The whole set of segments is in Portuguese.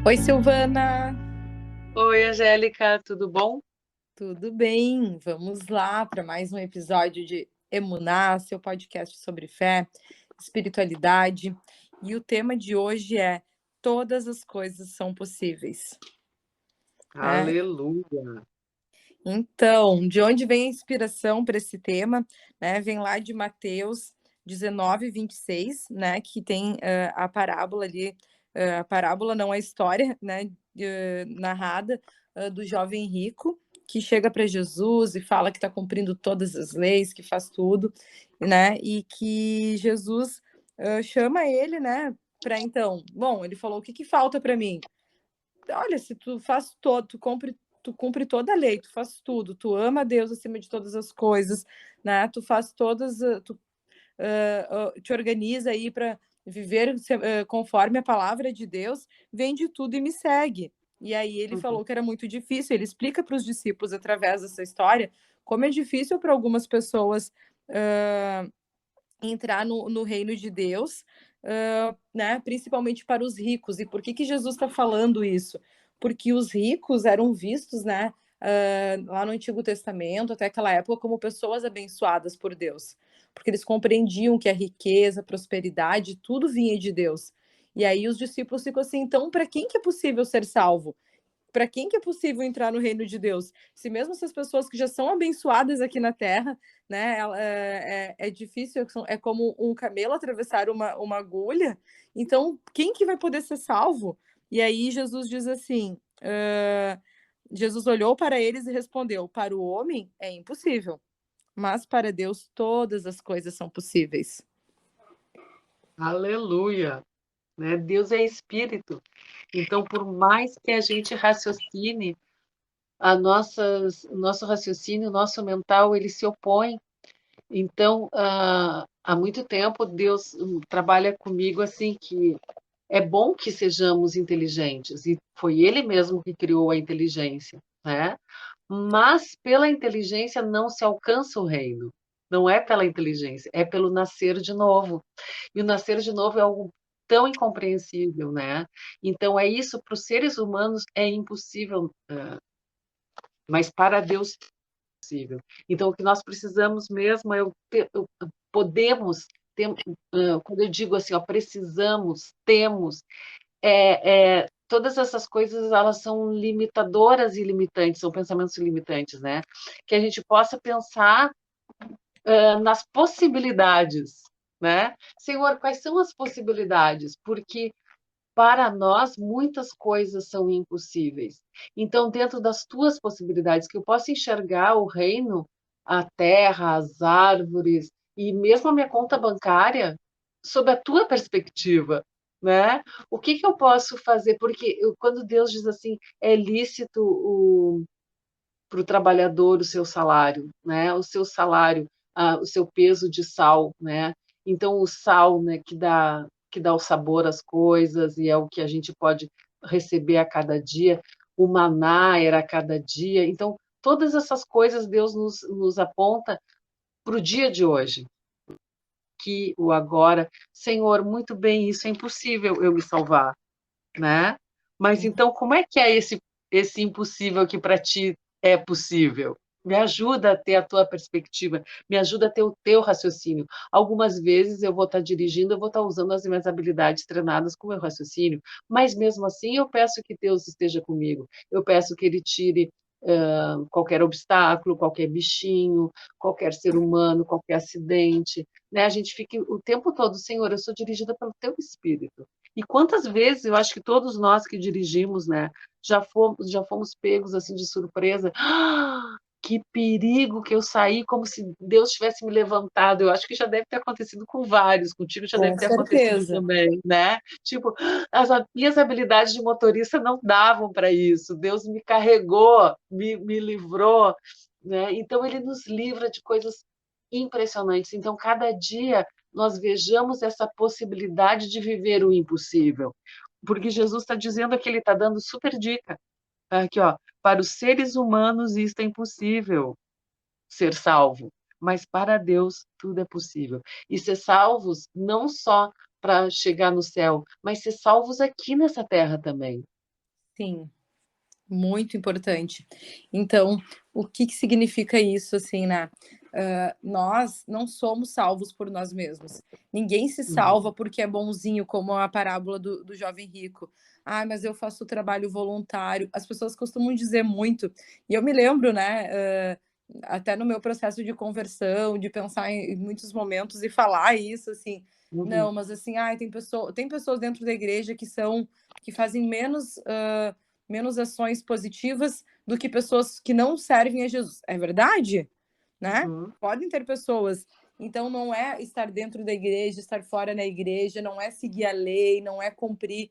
Oi, Silvana, Oi, Angélica, tudo bom? tudo bem? Vamos lá para mais um episódio de Emuná, seu podcast sobre fé, espiritualidade. E o tema de hoje é Todas as coisas são possíveis. É, Aleluia. então, de onde vem a inspiração para esse tema? Né? Vem lá de Mateus 19:26, né? Que tem a parábola ali, a parábola não a história, né? Narrada do jovem rico que chega para Jesus e fala que está cumprindo todas as leis, que faz tudo, né? E que Jesus chama ele, né? Para então, bom, ele falou: o que que falta para mim? Olha, se tu faz todo, tu cumpre toda a lei, tu faz tudo, tu ama a Deus acima de todas as coisas, né? Tu faz todas, tu te organiza aí para viver conforme a palavra de Deus, vende tudo e me segue. E aí ele Uhum. falou que era muito difícil, ele explica para os discípulos através dessa história como é difícil para algumas pessoas uh, entrar no reino de Deus, né? Principalmente para os ricos. E por que Jesus está falando isso? Porque os ricos eram vistos, né? Lá no Antigo Testamento, até aquela época, como pessoas abençoadas por Deus, porque eles compreendiam que a riqueza, a prosperidade, tudo vinha de Deus. E aí os discípulos ficam assim, então, para quem que é possível ser salvo? Para quem que é possível entrar no reino de Deus? Se mesmo essas pessoas que já são abençoadas aqui na Terra, né, é difícil, é como um camelo atravessar uma agulha. Então, quem que vai poder ser salvo? E aí Jesus diz assim, Jesus olhou para eles e respondeu: para o homem é impossível, mas para Deus todas as coisas são possíveis. Aleluia. Né? Deus é espírito. Então, por mais que a gente raciocine, o nosso raciocínio, o nosso mental, ele se opõe. Então, há muito tempo, Deus trabalha comigo assim que é bom que sejamos inteligentes, e foi Ele mesmo que criou a inteligência, né? Mas pela inteligência não se alcança o reino. Não é pela inteligência, é pelo nascer de novo. E o nascer de novo é algo tão incompreensível, né? Então é isso para os seres humanos é impossível, mas para Deus é possível. Então o que nós precisamos mesmo é podemos ter, quando eu digo assim, ó, precisamos, temos, todas essas coisas elas são limitadoras e limitantes, são pensamentos limitantes, né? Que a gente possa pensar nas possibilidades, né? Senhor, quais são as possibilidades? Porque para nós muitas coisas são impossíveis. Então, dentro das tuas possibilidades, que eu possa enxergar o reino, a terra, as árvores e mesmo a minha conta bancária sob a tua perspectiva, né? O que que eu posso fazer? Porque quando Deus diz assim, é lícito para o trabalhador o seu salário, né? O seu salário, o seu peso de sal, né? Então o sal, né, que dá o sabor às coisas e é o que a gente pode receber a cada dia. O maná era a cada dia. Então todas essas coisas Deus nos aponta para o dia de hoje, que o agora, Senhor, muito bem, isso é impossível eu me salvar, né? Mas então, como é que é esse impossível que para ti é possível? Me ajuda a ter a tua perspectiva, me ajuda a ter o teu raciocínio. Algumas vezes eu vou estar dirigindo, eu vou estar usando as minhas habilidades treinadas com o meu raciocínio, mas mesmo assim eu peço que Deus esteja comigo. Eu peço que Ele tire qualquer obstáculo, qualquer bichinho, qualquer ser humano, qualquer acidente, né? A gente fica o tempo todo, Senhor, eu sou dirigida pelo Teu Espírito. E quantas vezes eu acho que todos nós que dirigimos, né, já fomos pegos assim de surpresa. Ah, que perigo que eu saí, como se Deus tivesse me levantado. Eu acho que já deve ter acontecido com vários, contigo já deve Com ter acontecido certeza. também, né? Tipo, minhas habilidades de motorista não davam para isso. Deus me carregou, me livrou, né? Então ele nos livra de coisas impressionantes. Então, cada dia nós vejamos essa possibilidade de viver o impossível. Porque Jesus está dizendo que ele está dando super dica. Aqui, ó, para os seres humanos isto é impossível ser salvo, mas para Deus tudo é possível. E ser salvos não só para chegar no céu, mas ser salvos aqui nessa terra também. Sim. Muito importante. Então, o que que significa isso, assim, né? Nós não somos salvos por nós mesmos. Ninguém se Uhum, salva porque é bonzinho, como a parábola do jovem rico. Ah, mas eu faço trabalho voluntário. As pessoas costumam dizer muito, e eu me lembro, né, até no meu processo de conversão, de pensar em muitos momentos e falar isso, assim, uhum, não, mas assim, ai, tem pessoas dentro da igreja que fazem menos ações positivas do que pessoas que não servem a Jesus. É verdade, né? uhum, Podem ter pessoas. Então, não é estar dentro da igreja, estar fora na igreja, não é seguir a lei, não é cumprir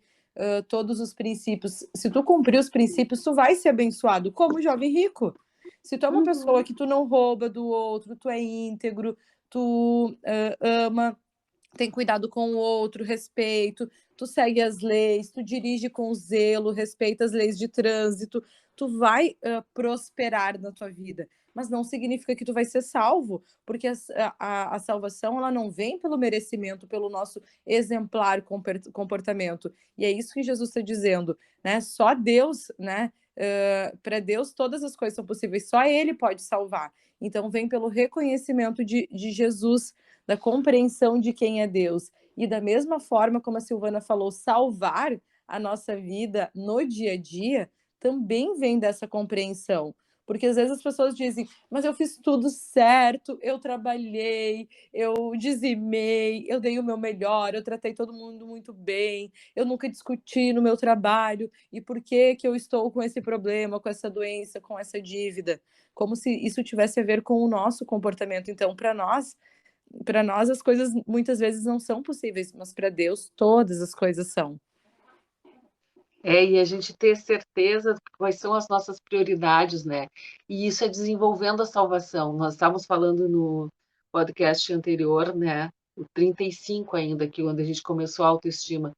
todos os princípios. Se tu cumprir os princípios, tu vai ser abençoado, como o jovem rico. Se tu é uma pessoa uhum. que tu não rouba do outro, tu é íntegro, tu ama, tem cuidado com o outro, respeito, tu segue as leis, tu dirige com zelo, respeita as leis de trânsito, tu vai prosperar na tua vida. Mas não significa que tu vai ser salvo, porque a salvação ela não vem pelo merecimento, pelo nosso exemplar comportamento. E é isso que Jesus está dizendo, né? Só Deus, né? Para Deus todas as coisas são possíveis, só Ele pode salvar. Então vem pelo reconhecimento de Jesus, da compreensão de quem é Deus. E da mesma forma como a Silvana falou, salvar a nossa vida no dia a dia também vem dessa compreensão. Porque às vezes as pessoas dizem, mas eu fiz tudo certo, eu trabalhei, eu dizimei, eu dei o meu melhor, eu tratei todo mundo muito bem, eu nunca discuti no meu trabalho, e por que que eu estou com esse problema, com essa doença, com essa dívida? Como se isso tivesse a ver com o nosso comportamento. Então, para nós as coisas muitas vezes não são possíveis, mas para Deus todas as coisas são. E a gente ter certeza de quais são as nossas prioridades, né? E isso é desenvolvendo a salvação. Nós estávamos falando no podcast anterior, né? O 35 ainda, que onde a gente começou a autoestima,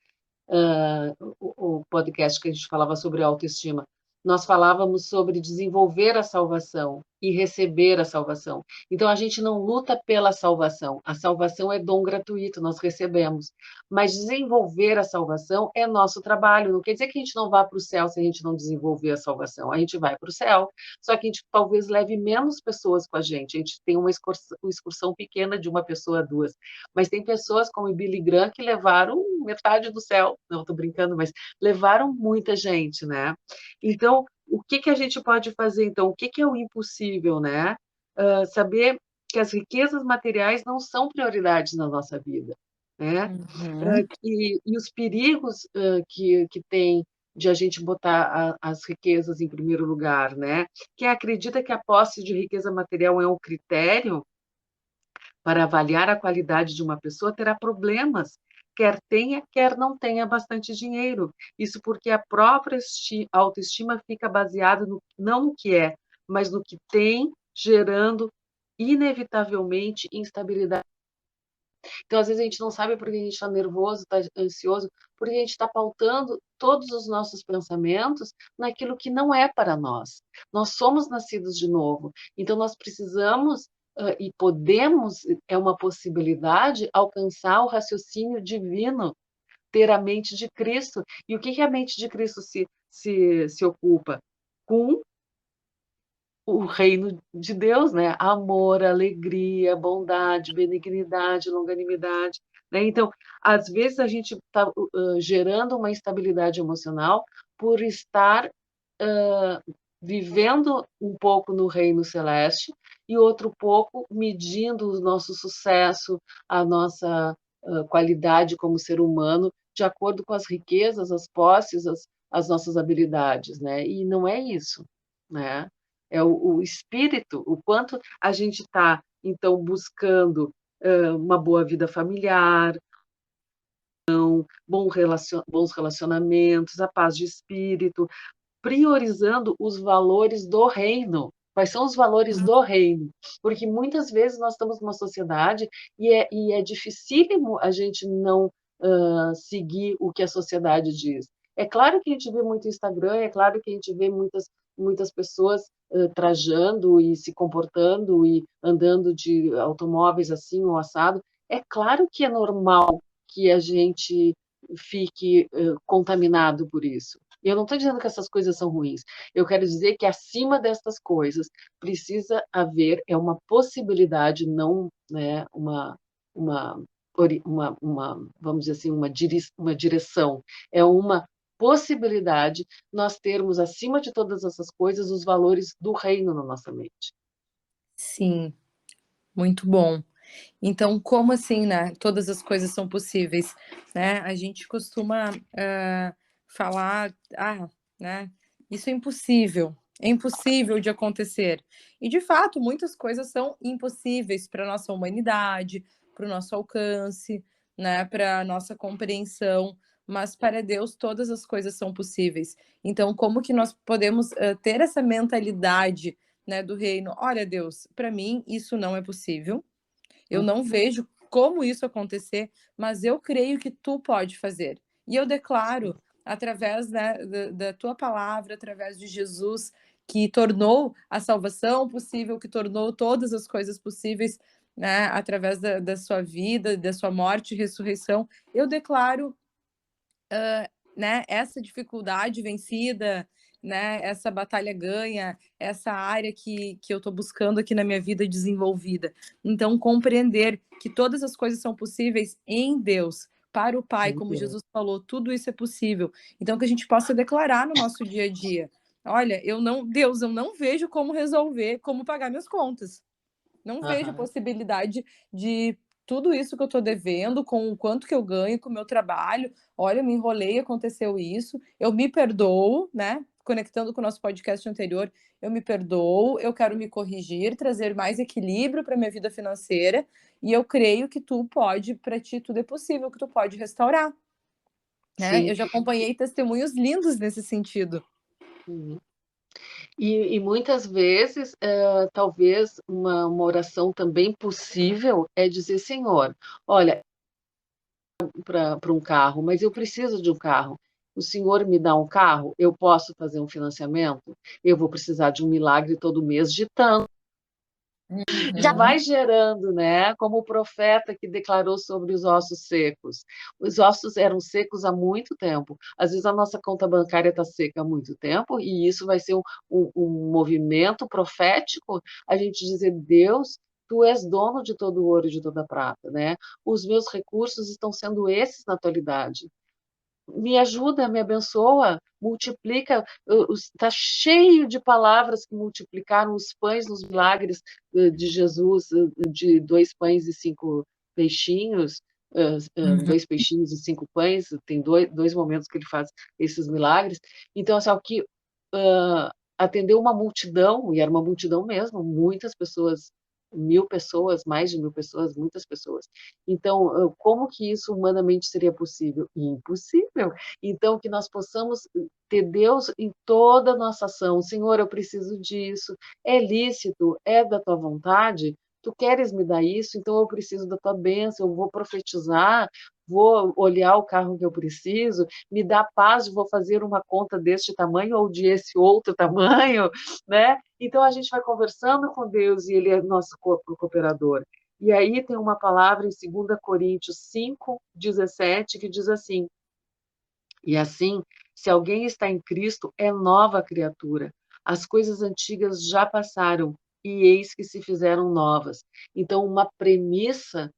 o podcast que a gente falava sobre autoestima, nós falávamos sobre desenvolver a salvação e receber a salvação. Então, a gente não luta pela salvação. A salvação é dom gratuito, nós recebemos. Mas desenvolver a salvação é nosso trabalho. Não quer dizer que a gente não vá para o céu se a gente não desenvolver a salvação. A gente vai para o céu, só que a gente talvez leve menos pessoas com a gente. A gente tem uma excursão pequena de uma pessoa a duas. Mas tem pessoas como Billy Graham que levaram metade do céu. Não, estou brincando, mas levaram muita gente, né? Então, o que que a gente pode fazer, então? O que que é o impossível, né? Saber que as riquezas materiais não são prioridades na nossa vida, né? Uhum. E os perigos que tem de a gente botar as riquezas em primeiro lugar, né? Quem acredita que a posse de riqueza material é um critério para avaliar a qualidade de uma pessoa terá problemas, quer tenha, quer não tenha bastante dinheiro. Isso porque a própria autoestima fica baseada não no que é, mas no que tem, gerando inevitavelmente instabilidade. Então, às vezes, a gente não sabe porque a gente está nervoso, está ansioso, porque a gente está pautando todos os nossos pensamentos naquilo que não é para nós. Nós somos nascidos de novo, então nós precisamos e podemos, é uma possibilidade, alcançar o raciocínio divino, ter a mente de Cristo. E o que, que a mente de Cristo se ocupa? Com o reino de Deus, né? Amor, alegria, bondade, benignidade, longanimidade, né? Então, às vezes a gente está gerando uma instabilidade emocional por estar vivendo um pouco no reino celeste e outro pouco medindo o nosso sucesso, a nossa qualidade como ser humano, de acordo com as riquezas, as posses, as nossas habilidades, né? E não é isso, né? É o espírito, o quanto a gente está, então, buscando uma boa vida familiar, bons relacionamentos, a paz de espírito, priorizando os valores do reino. Quais são os valores do reino? Porque muitas vezes nós estamos numa sociedade e é dificílimo a gente não seguir o que a sociedade diz. É claro que a gente vê muito Instagram, é claro que a gente vê muitas pessoas trajando e se comportando e andando de automóveis assim ou assado. É claro que é normal que a gente fique contaminado por isso. Eu não estou dizendo que essas coisas são ruins. Eu quero dizer que acima dessas coisas precisa haver uma possibilidade, não, né, uma, vamos dizer assim, uma direção. É uma possibilidade nós termos, acima de todas essas coisas, os valores do reino na nossa mente. Sim, muito bom. Então, como assim, né? Todas as coisas são possíveis, né? A gente costuma falar, né? Isso é impossível de acontecer. E de fato, muitas coisas são impossíveis para a nossa humanidade, para o nosso alcance, né? Para a nossa compreensão. Mas para Deus todas as coisas são possíveis. Então, como que nós podemos ter essa mentalidade, né, do reino? Olha, Deus, para mim isso não é possível. Eu não vejo como isso acontecer, mas eu creio que tu pode fazer. E eu declaro, através, né, da tua palavra, através de Jesus, que tornou a salvação possível, que tornou todas as coisas possíveis, né, através da sua vida, da sua morte e ressurreição, eu declaro, né, essa dificuldade vencida, né, essa batalha ganha, essa área que eu estou buscando aqui na minha vida desenvolvida. Então, compreender que todas as coisas são possíveis em Deus, para o Pai, como Jesus falou, tudo isso é possível. Então, que a gente possa declarar no nosso dia a dia: olha, Deus, eu não vejo como resolver, como pagar minhas contas. Não vejo possibilidade de tudo isso que eu estou devendo, com o quanto que eu ganho com o meu trabalho. Olha, eu me enrolei, aconteceu isso. Eu me perdoo, né? Conectando com o nosso podcast anterior, eu me perdoo, eu quero me corrigir, trazer mais equilíbrio para minha vida financeira. E eu creio que tu pode, para ti tudo é possível, que tu pode restaurar, né? Sim. Eu já acompanhei testemunhos lindos nesse sentido. Uhum. E muitas vezes, talvez uma oração também possível é dizer: Senhor, olha, para um carro, mas eu preciso de um carro. O senhor me dá um carro? Eu posso fazer um financiamento? Eu vou precisar de um milagre todo mês de tanto. Já Uhum. vai gerando, né? Como o profeta que declarou sobre os ossos secos. Os ossos eram secos há muito tempo. Às vezes a nossa conta bancária está seca há muito tempo, e isso vai ser um movimento profético, a gente dizer: Deus, tu és dono de todo o ouro e de toda a prata, né? Os meus recursos estão sendo esses na atualidade. Me ajuda, me abençoa, multiplica. Está cheio de palavras que multiplicaram os pães nos milagres de Jesus, de 2 pães e 5 peixinhos, Uhum. 2 peixinhos e 5 pães. Tem dois momentos que ele faz esses milagres. Então, assim, o que atendeu uma multidão, e era uma multidão mesmo, muitas pessoas, 1.000 pessoas, mais de 1.000 pessoas, muitas pessoas. Então, como que isso humanamente seria possível? Impossível. Então, que nós possamos ter Deus em toda a nossa ação. Senhor, eu preciso disso. É lícito? É da tua vontade? Tu queres me dar isso? Então eu preciso da tua bênção, eu vou profetizar, vou olhar o carro que eu preciso, me dá paz, vou fazer uma conta deste tamanho ou de esse outro tamanho, né? Então a gente vai conversando com Deus e Ele é nosso cooperador. E aí tem uma palavra em 2 Coríntios 5:17 que diz assim: e assim, se alguém está em Cristo, é nova criatura. As coisas antigas já passaram e eis que se fizeram novas. Então, uma premissa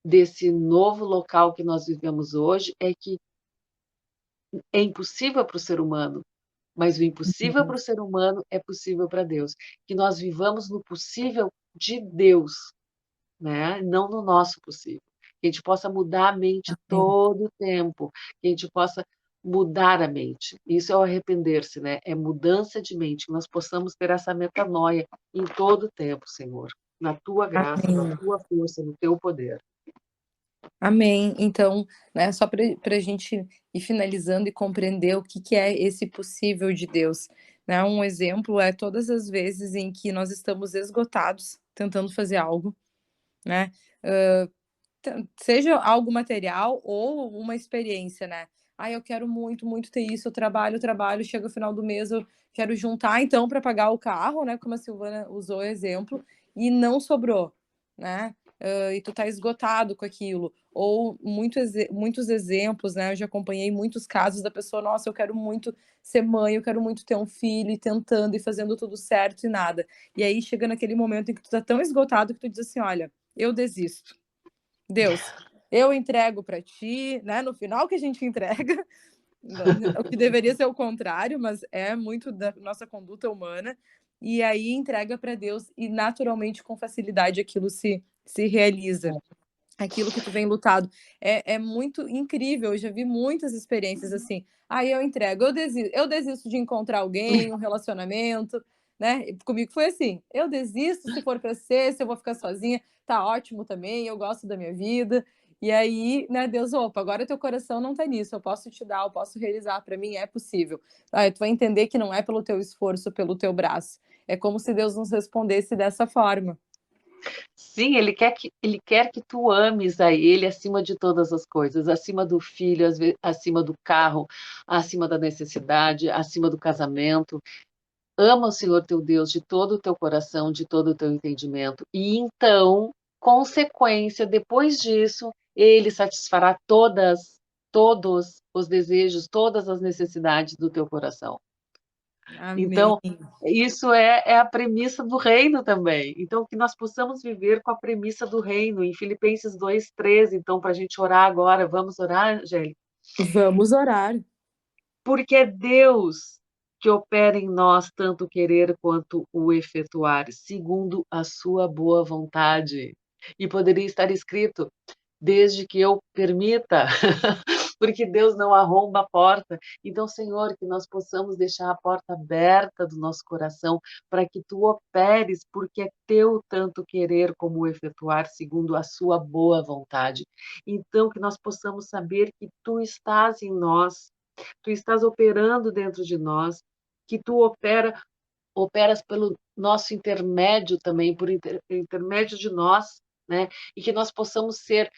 desse novo local que nós vivemos hoje é que é impossível para o ser humano, mas o impossível para o ser humano é possível para Deus. Que nós vivamos no possível de Deus, né? Não no nosso possível. Que a gente possa mudar a mente Amém. todo o tempo, que a gente possa mudar a mente. Isso é o arrepender-se, né? É mudança de mente, que nós possamos ter essa metanoia em todo o tempo, Senhor, na tua graça, na Amém. tua força, no teu poder. Amém. Então, né, só para a gente ir finalizando e compreender o que é esse possível de Deus, né? Um exemplo é todas as vezes em que nós estamos esgotados tentando fazer algo, né? Seja algo material ou uma experiência, né? Ah, eu quero muito, muito ter isso, eu trabalho, chega o final do mês, eu quero juntar então para pagar o carro, né? Como a Silvana usou o exemplo, e não sobrou, né? e tu tá esgotado com aquilo. Ou muitos exemplos, né? Eu já acompanhei muitos casos da pessoa, nossa, eu quero muito ser mãe, eu quero muito ter um filho, e tentando e fazendo tudo certo e nada. E aí chega naquele momento em que tu tá tão esgotado que tu diz assim: olha, eu desisto. Deus, eu entrego para ti, né? No final que a gente entrega, o que deveria ser o contrário, mas é muito da nossa conduta humana. E aí entrega para Deus e naturalmente com facilidade aquilo se realiza. Aquilo que tu vem lutado. É muito incrível, eu já vi muitas experiências assim. Aí eu entrego, eu desisto de encontrar alguém, um relacionamento, né. E comigo foi assim, eu desisto se for para ser, se eu vou ficar sozinha, tá ótimo também, eu gosto da minha vida. E aí, né, Deus: "Opa, agora teu coração não tá nisso, eu posso te dar, eu posso realizar, para mim é possível". Aí tu vai entender que não é pelo teu esforço, pelo teu braço. É como se Deus nos respondesse dessa forma. Sim, ele quer que tu ames a ele acima de todas as coisas, acima do filho, acima do carro, acima da necessidade, acima do casamento. Ama o Senhor teu Deus de todo o teu coração, de todo o teu entendimento. E então, consequência, depois disso, ele satisfará todos os desejos, todas as necessidades do teu coração. Amém. Então, isso é a premissa do reino também. Então, que nós possamos viver com a premissa do reino, em Filipenses 2:13. Então, para a gente orar agora, vamos orar, Angélica? Vamos orar. Porque é Deus que opera em nós tanto o querer quanto o efetuar, segundo a sua boa vontade. E poderia estar escrito: desde que eu permita, porque Deus não arromba a porta. Então, Senhor, que nós possamos deixar a porta aberta do nosso coração para que tu operes, porque é teu tanto querer como efetuar, segundo a sua boa vontade. Então, que nós possamos saber que tu estás em nós, tu estás operando dentro de nós, que tu operas pelo nosso intermédio também, por intermédio de nós, né? E que nós possamos ser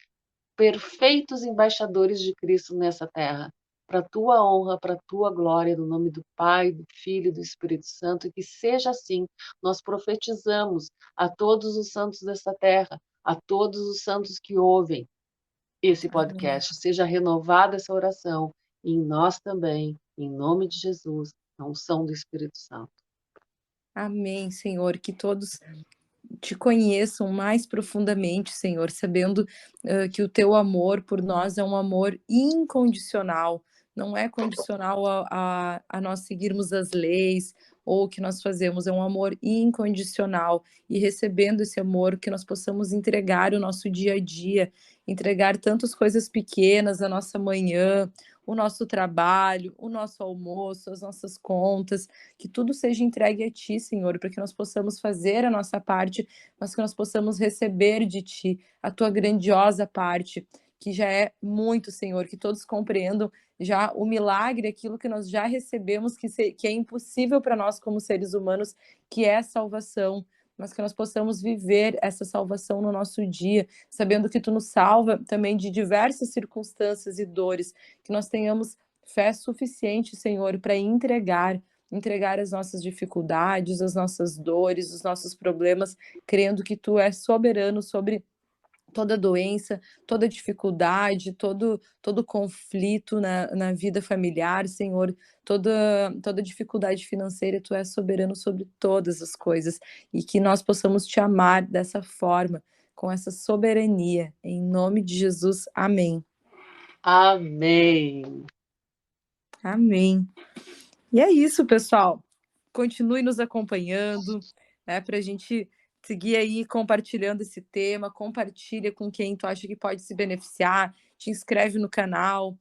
perfeitos embaixadores de Cristo nessa terra, para a tua honra, para a tua glória, no nome do Pai, do Filho e do Espírito Santo, e que seja assim. Nós profetizamos a todos os santos dessa terra, a todos os santos que ouvem esse Amém. podcast, seja renovada essa oração em nós também, em nome de Jesus, na unção do Espírito Santo. Amém, Senhor, que todos te conheçam mais profundamente, Senhor, sabendo, que o teu amor por nós é um amor incondicional, não é condicional a nós seguirmos as leis ou o que nós fazemos, é um amor incondicional. E recebendo esse amor, que nós possamos entregar o nosso dia a dia, entregar tantas coisas pequenas, a nossa manhã, o nosso trabalho, o nosso almoço, as nossas contas, que tudo seja entregue a ti, Senhor, para que nós possamos fazer a nossa parte, mas que nós possamos receber de ti a tua grandiosa parte, que já é muito, Senhor, que todos compreendam já o milagre, aquilo que nós já recebemos, que é impossível para nós como seres humanos, que é a salvação, mas que nós possamos viver essa salvação no nosso dia, sabendo que tu nos salva também de diversas circunstâncias e dores, que nós tenhamos fé suficiente, Senhor, para entregar as nossas dificuldades, as nossas dores, os nossos problemas, crendo que tu és soberano sobre toda doença, toda dificuldade, todo conflito na vida familiar, Senhor, toda dificuldade financeira, tu és soberano sobre todas as coisas, e que nós possamos te amar dessa forma, com essa soberania, em nome de Jesus, amém. Amém. Amém. E é isso, pessoal. Continue nos acompanhando, né, para a gente seguir aí compartilhando esse tema. Compartilha com quem tu acha que pode se beneficiar. Te inscreve no canal,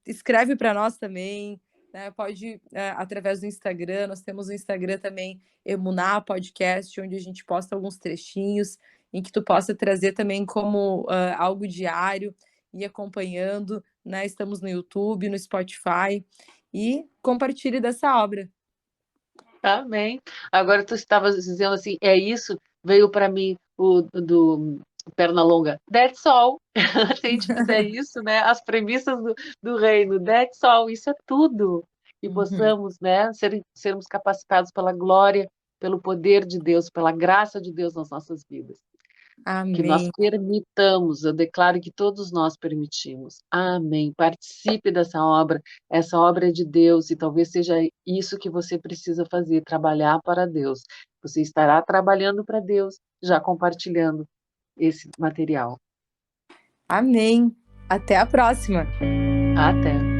escreve para nós também, né? Pode, através do Instagram. Nós temos o Instagram também, Emuná Podcast, onde a gente posta alguns trechinhos em que tu possa trazer também como algo diário e acompanhando, né? Estamos no YouTube, no Spotify e compartilhe dessa obra. Amém. Agora tu estavas dizendo assim, é isso, veio para mim o do Pernalonga. That's all. Se a gente fizer isso, né? As premissas do reino, that's all, isso é tudo. E Uhum. possamos, né, sermos capacitados pela glória, pelo poder de Deus, pela graça de Deus nas nossas vidas. Que nós Amém. permitamos, eu declaro que todos nós permitimos. Amém. Participe dessa obra, essa obra é de Deus e talvez seja isso que você precisa fazer, trabalhar para Deus. Você estará trabalhando para Deus, já compartilhando esse material. Amém. Até a próxima. Até.